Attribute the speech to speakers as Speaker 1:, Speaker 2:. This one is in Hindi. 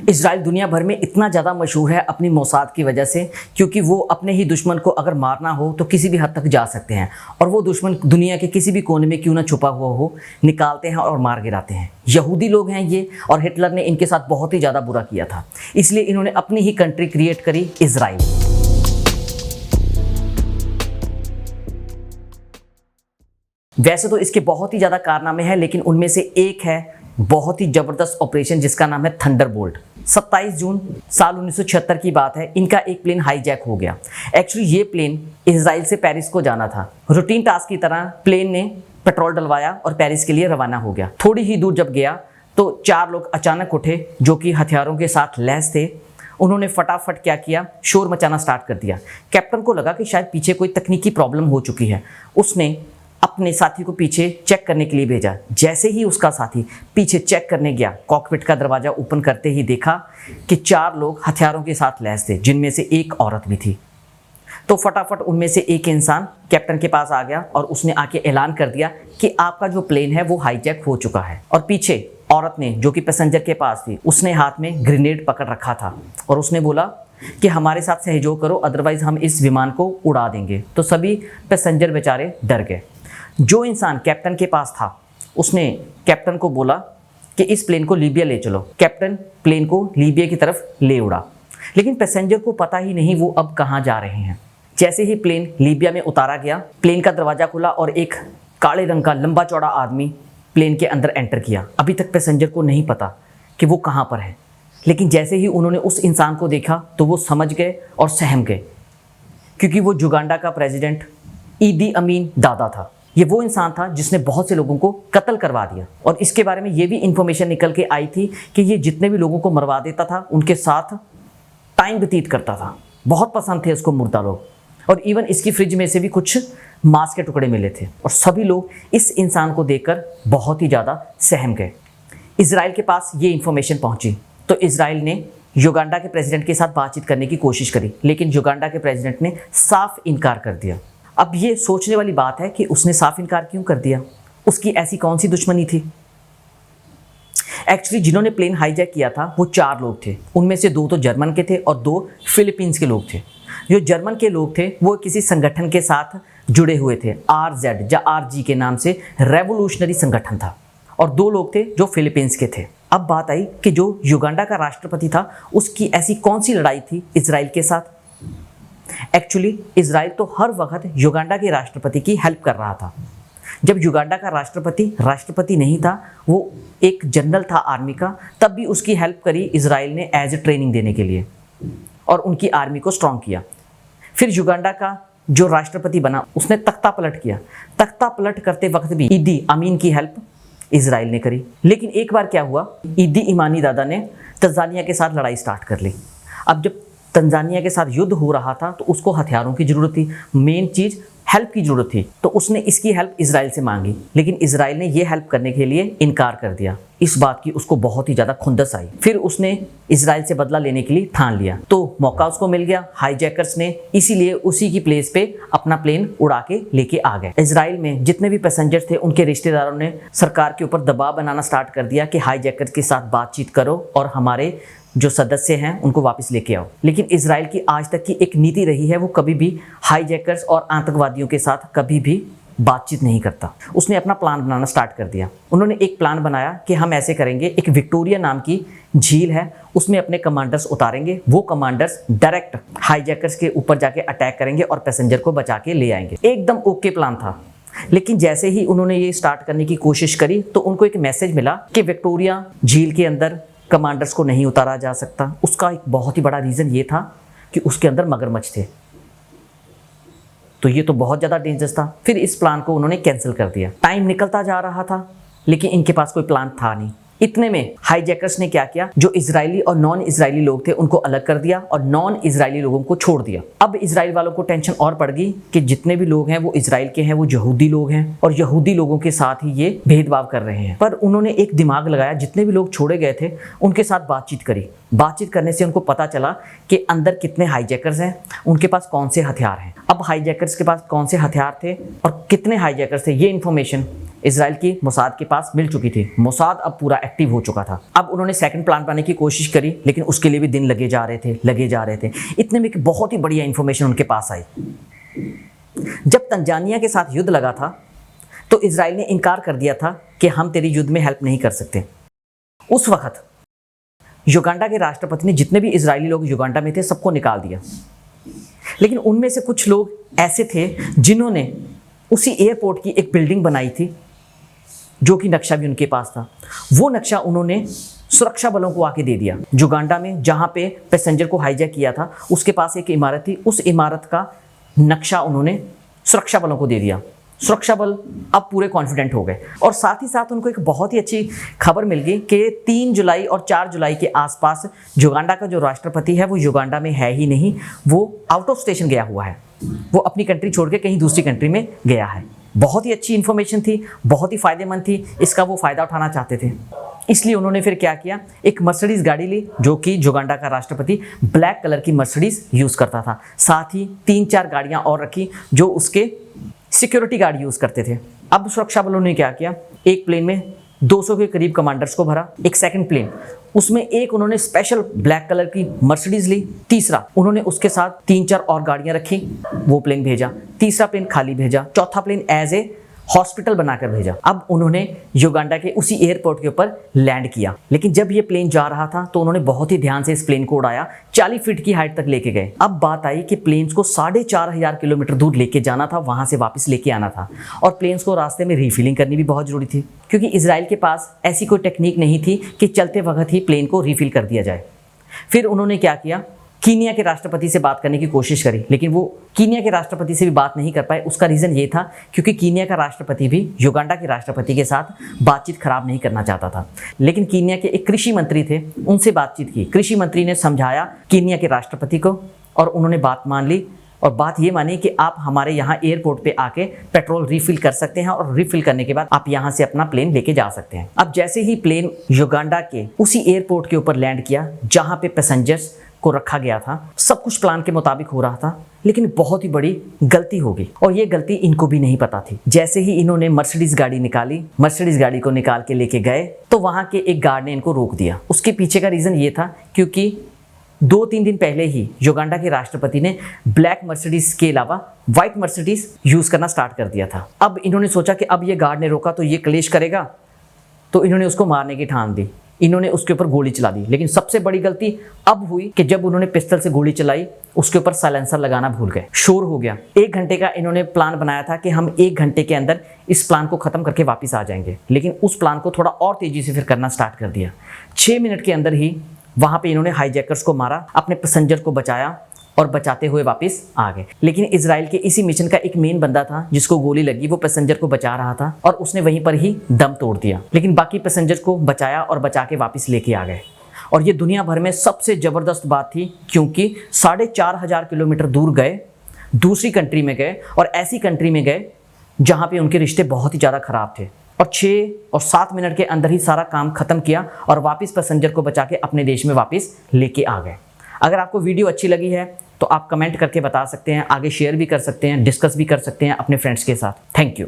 Speaker 1: इजराइल दुनिया भर में इतना ज़्यादा मशहूर है अपनी मोसाद की वजह से, क्योंकि वो अपने ही दुश्मन को अगर मारना हो तो किसी भी हद तक जा सकते हैं, और वो दुश्मन दुनिया के किसी भी कोने में क्यों ना छुपा हुआ हो, निकालते हैं और मार गिराते हैं। यहूदी लोग हैं ये, और हिटलर ने इनके साथ बहुत ही ज़्यादा बुरा किया था, इसलिए इन्होंने अपनी ही कंट्री क्रिएट करी, इजराइल। वैसे तो इसके बहुत ही ज़्यादा कारनामे हैं, लेकिन उनमें से एक है बहुत ही ज़बरदस्त ऑपरेशन जिसका नाम है थंडरबोल्ट। 27 जून साल 1976 की बात है, इनका एक प्लेन हाईजैक हो गया। एक्चुअली ये प्लेन इजराइल से पेरिस को जाना था। रूटीन टास्क की तरह प्लेन ने पेट्रोल डलवाया और पेरिस के लिए रवाना हो गया। थोड़ी ही दूर जब गया तो 4 लोग अचानक उठे जो कि हथियारों के साथ लैस थे। उन्होंने फटाफट क्या किया, शोर मचाना स्टार्ट कर दिया। कैप्टन को लगा कि शायद पीछे कोई तकनीकी प्रॉब्लम हो चुकी है। उसने अपने साथी को पीछे चेक करने के लिए भेजा। जैसे ही उसका साथी पीछे चेक करने गया, कॉकपिट का दरवाज़ा ओपन करते ही देखा कि 4 लोग हथियारों के साथ लैस थे, जिनमें से एक औरत भी थी। तो फटाफट उनमें से एक इंसान कैप्टन के पास आ गया और उसने आके ऐलान कर दिया कि आपका जो प्लेन है वो हाईजैक हो चुका है। और पीछे औरत ने, जो कि पैसेंजर के पास थी, उसने हाथ में ग्रेनेड पकड़ रखा था और उसने बोला कि हमारे साथ सहयोग करो, अदरवाइज हम इस विमान को उड़ा देंगे। तो सभी पैसेंजर बेचारे डर गए। जो इंसान कैप्टन के पास था उसने कैप्टन को बोला कि इस प्लेन को लीबिया ले चलो। कैप्टन प्लेन को लीबिया की तरफ ले उड़ा, लेकिन पैसेंजर को पता ही नहीं वो अब कहाँ जा रहे हैं। जैसे ही प्लेन लीबिया में उतारा गया, प्लेन का दरवाज़ा खुला और एक काले रंग का लंबा चौड़ा आदमी प्लेन के अंदर एंटर किया। अभी तक पैसेंजर को नहीं पता कि वो कहाँ पर है, लेकिन जैसे ही उन्होंने उस इंसान को देखा तो वो समझ गए और सहम गए, क्योंकि वो युगांडा का प्रेसिडेंट ईदी अमीन दादा था। ये वो इंसान था जिसने बहुत से लोगों को कत्ल करवा दिया, और इसके बारे में ये भी इंफॉर्मेशन निकल के आई थी कि ये जितने भी लोगों को मरवा देता था उनके साथ टाइम व्यतीत करता था। बहुत पसंद थे उसको मुर्दा लोग, और इवन इसकी फ्रिज में से भी कुछ मांस के टुकड़े मिले थे, और सभी लोग इस इंसान को देखकर बहुत ही ज़्यादा सहम गए। इजराइल के पास ये इंफॉर्मेशन पहुंची तो इजराइल ने युगांडा के प्रेसिडेंट के साथ बातचीत करने की कोशिश करी, लेकिन युगांडा के प्रेसिडेंट ने साफ इनकार कर दिया। अब ये सोचने वाली बात है कि उसने साफ इनकार क्यों कर दिया, उसकी ऐसी कौन सी दुश्मनी थी। एक्चुअली जिन्होंने प्लेन हाईजैक किया था वो 4 लोग थे। उनमें से 2 तो जर्मन के थे और 2 फिलीपींस के लोग थे। जो जर्मन के लोग थे वो किसी संगठन के साथ जुड़े हुए थे, RZ या RG के नाम से रेवोल्यूशनरी संगठन था, और 2 लोग थे जो फिलीपींस के थे। अब बात आई कि जो युगांडा का राष्ट्रपति था उसकी ऐसी कौन सी लड़ाई थी इजराइल के साथ। एक्चुअली इजराइल तो हर वक्त युगांडा के राष्ट्रपति की हेल्प कर रहा था। जब युगांडा का राष्ट्रपति नहीं था, वो एक जनरल था आर्मी का, तब भी उसकी हेल्प करी इजराइल ने एज ए ट्रेनिंग देने के लिए, और उनकी आर्मी को स्ट्रॉन्ग किया। फिर युगांडा का जो राष्ट्रपति बना उसने तख्ता पलट किया। तख्ता पलट करते वक्त भी ईदी अमीन की हेल्प इजराइल ने करी। लेकिन एक बार क्या हुआ, ईदी इमानी दादा ने तंजानिया के साथ लड़ाई स्टार्ट कर ली। अब जब तंजानिया के साथ युद्ध हो रहा था तो उसको हथियारों की ज़रूरत थी, मेन चीज़ हेल्प की ज़रूरत थी, तो उसने इसकी हेल्प इजराइल से मांगी, लेकिन इजराइल ने ये हेल्प करने के लिए इनकार कर दिया। इस बात की उसको बहुत ही ज़्यादा खुंदस आई। फिर उसने इजराइल से बदला लेने के लिए ठान लिया, तो मौका उसको मिल गया हाईजैकर्स ने, इसीलिए उसी की प्लेस पे अपना प्लेन उड़ा के लेके आ गए। इजराइल में जितने भी पैसेंजर थे उनके रिश्तेदारों ने सरकार के ऊपर दबाव बनाना स्टार्ट कर दिया कि हाईजैकर्स के साथ बातचीत करो और हमारे जो सदस्य हैं उनको वापस लेके आओ। लेकिन इजराइल की आज तक की एक नीति रही है, वो कभी भी हाईजैकर्स और आतंकवादियों के साथ कभी भी बातचीत नहीं करता। उसने अपना प्लान बनाना स्टार्ट कर दिया। उन्होंने एक प्लान बनाया कि हम ऐसे करेंगे, एक विक्टोरिया नाम की झील है, उसमें अपने कमांडर्स उतारेंगे। वो कमांडर्स डायरेक्ट हाईजैकर्स के ऊपर जाके अटैक करेंगे और पैसेंजर को बचा के ले आएंगे। एकदम ओके प्लान था। लेकिन जैसे ही उन्होंने ये स्टार्ट करने की कोशिश करी तो उनको एक मैसेज मिला कि विक्टोरिया झील के अंदर कमांडर्स को नहीं उतारा जा सकता। उसका एक बहुत ही बड़ा रीज़न ये था कि उसके अंदर मगरमच्छ थे, तो ये तो बहुत ज़्यादा डेंजरस था। फिर इस प्लान को उन्होंने कैंसिल कर दिया। टाइम निकलता जा रहा था, लेकिन इनके पास कोई प्लान था नहीं। इतने में हाईजैकर्स ने क्या किया, जो इजरायली और नॉन इजरायली लोग थे उनको अलग कर दिया और नॉन इजरायली लोगों को छोड़ दिया। अब इजराइल वालों को टेंशन और पड़ गई कि जितने भी लोग हैं वो इजराइल के हैं, वो यहूदी लोग हैं, और यहूदी लोगों के साथ ही ये भेदभाव कर रहे हैं। पर उन्होंने एक दिमाग लगाया, जितने भी लोग छोड़े गए थे उनके साथ बातचीत करी। बातचीत करने से उनको पता चला कि अंदर कितने हाईजैकर्स हैं, उनके पास कौन से हथियार हैं। अब हाईजैकर्स के पास कौन से हथियार थे और कितने हाईजैकर्स थे, ये इन्फॉर्मेशन इसराइल की मोसाद के पास मिल चुकी थी। मोसाद अब पूरा एक्टिव हो चुका था। अब उन्होंने सेकंड प्लान बनाने की कोशिश करी, लेकिन उसके लिए भी दिन लगे जा रहे थे। इतने में एक बहुत ही बढ़िया इंफॉर्मेशन उनके पास आई। जब तंजानिया के साथ युद्ध लगा था तो इसराइल ने इनकार कर दिया था कि हम तेरी युद्ध में हेल्प नहीं कर सकते। उस वक्त युगांडा के राष्ट्रपति ने जितने भी इजरायली लोग युगांडा में थे सबको निकाल दिया, लेकिन उनमें से कुछ लोग ऐसे थे जिन्होंने उसी एयरपोर्ट की एक बिल्डिंग बनाई थी, जो कि नक्शा भी उनके पास था। वो नक्शा उन्होंने सुरक्षा बलों को आके दे दिया। युगांडा में जहाँ पे पैसेंजर को हाईजैक किया था उसके पास एक इमारत थी, उस इमारत का नक्शा उन्होंने सुरक्षा बलों को दे दिया। सुरक्षा बल अब पूरे कॉन्फिडेंट हो गए और साथ ही साथ उनको एक बहुत ही अच्छी खबर मिल गई कि 3 जुलाई और 4 जुलाई के आसपास युगांडा का जो राष्ट्रपति है वो युगांडा में है ही नहीं, वो आउट ऑफ स्टेशन गया हुआ है, वो अपनी कंट्री छोड़ के कहीं दूसरी कंट्री में गया है। बहुत ही अच्छी इन्फॉर्मेशन थी, बहुत ही फायदेमंद थी, इसका वो फ़ायदा उठाना चाहते थे। इसलिए उन्होंने फिर क्या किया, एक मर्सिडीज़ गाड़ी ली, जो कि युगांडा का राष्ट्रपति ब्लैक कलर की मर्सिडीज़ यूज़ करता था। साथ ही 3-4 गाड़ियाँ और रखी जो उसके सिक्योरिटी गार्ड यूज़ करते थे। अब सुरक्षा बलों ने क्या किया, एक प्लेन में 200 के करीब कमांडर्स को भरा, एक सेकंड प्लेन, उसमें एक उन्होंने स्पेशल ब्लैक कलर की मर्सिडीज ली, तीसरा उन्होंने उसके साथ 3-4 और गाड़ियां रखी, वो प्लेन भेजा, तीसरा प्लेन खाली भेजा, चौथा प्लेन एज ए हॉस्पिटल बनाकर भेजा। अब उन्होंने युगांडा के उसी एयरपोर्ट के ऊपर लैंड किया, लेकिन जब ये प्लेन जा रहा था तो उन्होंने बहुत ही ध्यान से इस प्लेन को उड़ाया, 40 फीट की हाइट तक लेके गए। अब बात आई कि प्लेन्स को 4,500 किलोमीटर दूर लेके जाना था, वहां से वापस लेके आना था, और प्लेन्स को रास्ते में रिफिलिंग करनी भी बहुत जरूरी थी, क्योंकि इसराइल के पास ऐसी कोई टेक्निक नहीं थी कि चलते वक्त ही प्लेन को रिफिल कर दिया जाए। फिर उन्होंने क्या किया, कीनिया के राष्ट्रपति से बात करने की कोशिश करी, लेकिन वो कीनिया के राष्ट्रपति से भी बात नहीं कर पाए। उसका रीज़न ये था क्योंकि कीनिया का राष्ट्रपति भी युगांडा के राष्ट्रपति के साथ बातचीत खराब नहीं करना चाहता था। लेकिन कीनिया के एक कृषि मंत्री थे, उनसे बातचीत की, कृषि मंत्री ने समझाया कीनिया के राष्ट्रपति को और उन्होंने बात मान ली, और बात ये मानी कि आप हमारे यहाँ एयरपोर्ट पे आके पेट्रोल रिफिल कर सकते हैं और रिफिल करने के बाद आप यहाँ से अपना प्लेन लेके जा सकते हैं। अब जैसे ही प्लेन युगांडा के उसी एयरपोर्ट के ऊपर लैंड किया जहाँ पे पैसेंजर्स को रखा गया था, सब कुछ प्लान के मुताबिक हो रहा था, लेकिन बहुत ही बड़ी गलती हो गई, और ये गलती इनको भी नहीं पता थी। जैसे ही इन्होंने मर्सिडीज गाड़ी निकाली, मर्सिडीज गाड़ी को निकाल के लेके गए तो वहाँ के एक गार्ड ने इनको रोक दिया। उसके पीछे का रीज़न ये था क्योंकि 2-3 दिन पहले ही युगांडा के राष्ट्रपति ने ब्लैक मर्सिडीज के अलावा व्हाइट मर्सिडीज यूज़ करना स्टार्ट कर दिया था। अब इन्होंने सोचा कि अब ये गार्ड ने रोका तो ये क्लेश करेगा, तो इन्होंने उसको मारने की ठान दी, इन्होंने उसके ऊपर गोली चला दी। लेकिन सबसे बड़ी गलती अब हुई कि जब उन्होंने पिस्टल से गोली चलाई उसके ऊपर साइलेंसर लगाना भूल गए, शोर हो गया। 1 घंटे का इन्होंने प्लान बनाया था कि हम 1 घंटे के अंदर इस प्लान को ख़त्म करके वापस आ जाएंगे, लेकिन उस प्लान को थोड़ा और तेज़ी से फिर करना स्टार्ट कर दिया। 6 मिनट के अंदर ही वहाँ पे इन्होंने हाईजैकर्स को मारा, अपने पैसेंजर को बचाया और बचाते हुए वापस आ गए। लेकिन इजराइल के इसी मिशन का एक मेन बंदा था जिसको गोली लगी, वो पैसेंजर को बचा रहा था और उसने वहीं पर ही दम तोड़ दिया, लेकिन बाकी पैसेंजर को बचाया और बचा के वापस लेके आ गए। और ये दुनिया भर में सबसे ज़बरदस्त बात थी, क्योंकि 4,500 किलोमीटर दूर गए, दूसरी कंट्री में गए, और ऐसी कंट्री में गए जहाँ पे उनके रिश्ते बहुत ही ज़्यादा ख़राब थे, और 6 और 7 मिनट के अंदर ही सारा काम ख़त्म किया और वापस पैसेंजर को बचा के अपने देश में वापस लेके आ गए। अगर आपको वीडियो अच्छी लगी है तो आप कमेंट करके बता सकते हैं, आगे शेयर भी कर सकते हैं, डिस्कस भी कर सकते हैं अपने फ्रेंड्स के साथ। Thank you.